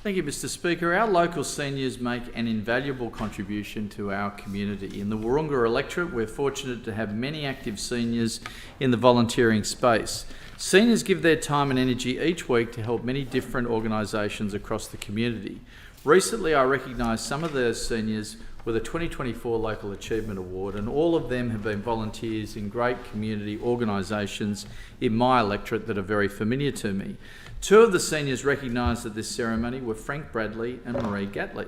Thank you, Mr. Speaker. Our local seniors make an invaluable contribution to our community. In the Wahroonga electorate, we're fortunate to have many active seniors in the volunteering space. Seniors give their time and energy each week to help many different organisations across the community. Recently, I recognised some of those seniors with a 2024 Local Achievement Award, and all of them have been volunteers in great community organisations in my electorate that are very familiar to me. Two of the seniors recognised at this ceremony were Frank Bradley and Marie Gatley.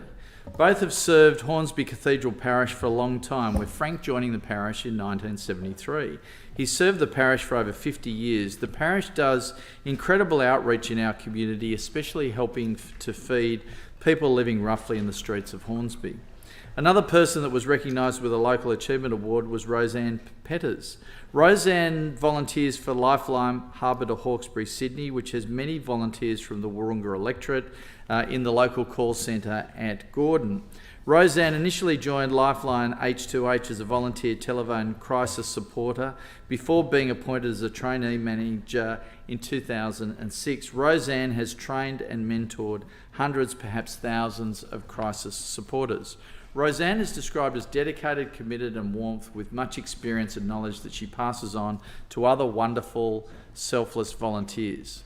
Both have served Hornsby Cathedral Parish for a long time, with Frank joining the parish in 1973. He served the parish for over 50 years. The parish does incredible outreach in our community, especially helping to feed people living roughly in the streets of Hornsby. Another person that was recognised with a Local Achievement Award was Roseanne Petters. Roseanne volunteers for Lifeline Harbour to Hawkesbury, Sydney, which has many volunteers from the Wahroonga electorate in the local call centre at Gordon. Roseanne initially joined Lifeline H2H as a volunteer telephone crisis supporter before being appointed as a trainee manager in 2006. Roseanne has trained and mentored hundreds, perhaps thousands of crisis supporters. Roseanne is described as dedicated, committed and warmth, with much experience and knowledge that she passes on to other wonderful, selfless volunteers.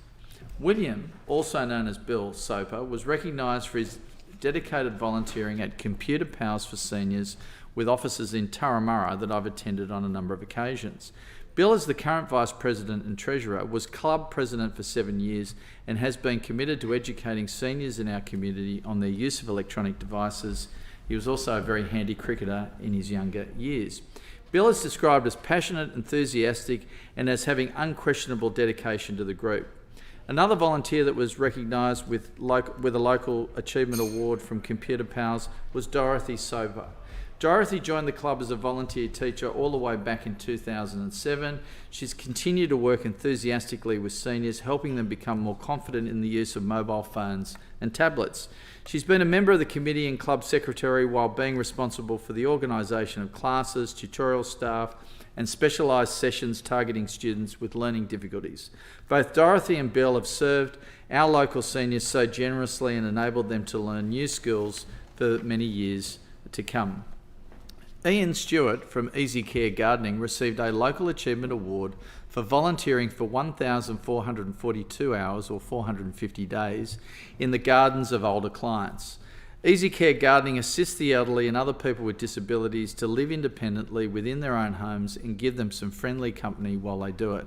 William, also known as Bill Soper, was recognised for his dedicated volunteering at Computer Powers for Seniors with offices in Turramurra that I've attended on a number of occasions. Bill, as the current Vice President and Treasurer, was Club President for 7 years and has been committed to educating seniors in our community on their use of electronic devices. He was also a very handy cricketer in his younger years. Bill is described as passionate, enthusiastic and as having unquestionable dedication to the group. Another volunteer that was recognised with a Local Achievement Award from Computer Powers was Dorothy Soper. Dorothy joined the club as a volunteer teacher all the way back in 2007. She's continued to work enthusiastically with seniors, helping them become more confident in the use of mobile phones and tablets. She's been a member of the committee and club secretary while being responsible for the organisation of classes, tutorial staff and specialised sessions targeting students with learning difficulties. Both Dorothy and Bill have served our local seniors so generously and enabled them to learn new skills for many years to come. Ian Stewart from Easy Care Gardening received a Local Achievement Award for volunteering for 1,442 hours or 450 days in the gardens of older clients. Easy Care Gardening assists the elderly and other people with disabilities to live independently within their own homes and give them some friendly company while they do it.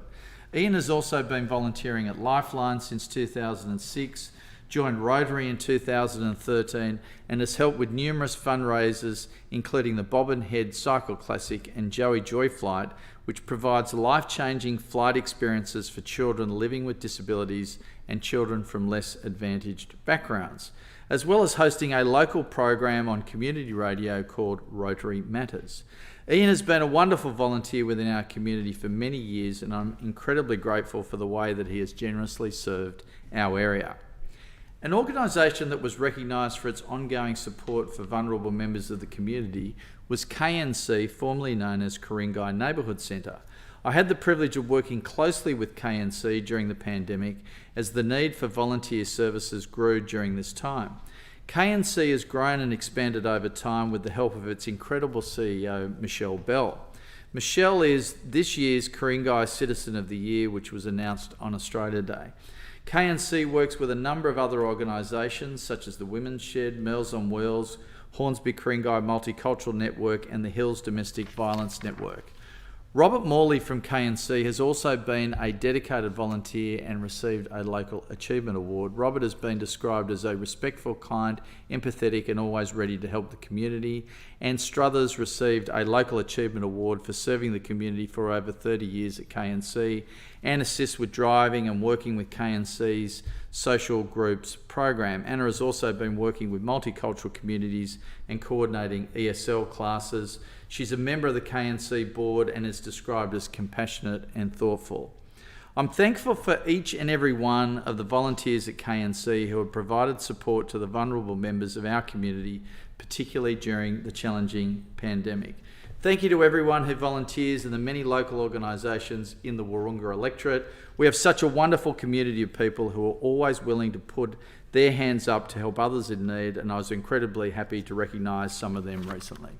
Ian has also been volunteering at Lifeline since 2006, joined Rotary in 2013 and has helped with numerous fundraisers including the Bob and Head Cycle Classic and Joey Joy Flight, which provides life-changing flight experiences for children living with disabilities and children from less advantaged backgrounds, as well as hosting a local program on community radio called Rotary Matters. Ian has been a wonderful volunteer within our community for many years, and I'm incredibly grateful for the way that he has generously served our area. An organisation that was recognised for its ongoing support for vulnerable members of the community was KNC, formerly known as Ku-ring-gai Neighbourhood Centre. I had the privilege of working closely with KNC during the pandemic as the need for volunteer services grew during this time. KNC has grown and expanded over time with the help of its incredible CEO, Michelle Bell. Michelle is this year's Ku-ring-gai Citizen of the Year, which was announced on Australia Day. KNC works with a number of other organisations such as the Women's Shed, Meals on Wheels, Hornsby Ku-ring-gai Multicultural Network and the Hills Domestic Violence Network. Robert Morley from KNC has also been a dedicated volunteer and received a Local Achievement Award. Robert has been described as a respectful, kind, empathetic and always ready to help the community. Anne Struthers received a Local Achievement Award for serving the community for over 30 years at KNC and assists with driving and working with KNC's social groups program. Anna has also been working with multicultural communities and coordinating ESL classes. She's a member of the KNC board and is described as compassionate and thoughtful. I'm thankful for each and every one of the volunteers at KNC who have provided support to the vulnerable members of our community, particularly during the challenging pandemic. Thank you to everyone who volunteers in the many local organisations in the Wahroonga electorate. We have such a wonderful community of people who are always willing to put their hands up to help others in need, and I was incredibly happy to recognise some of them recently.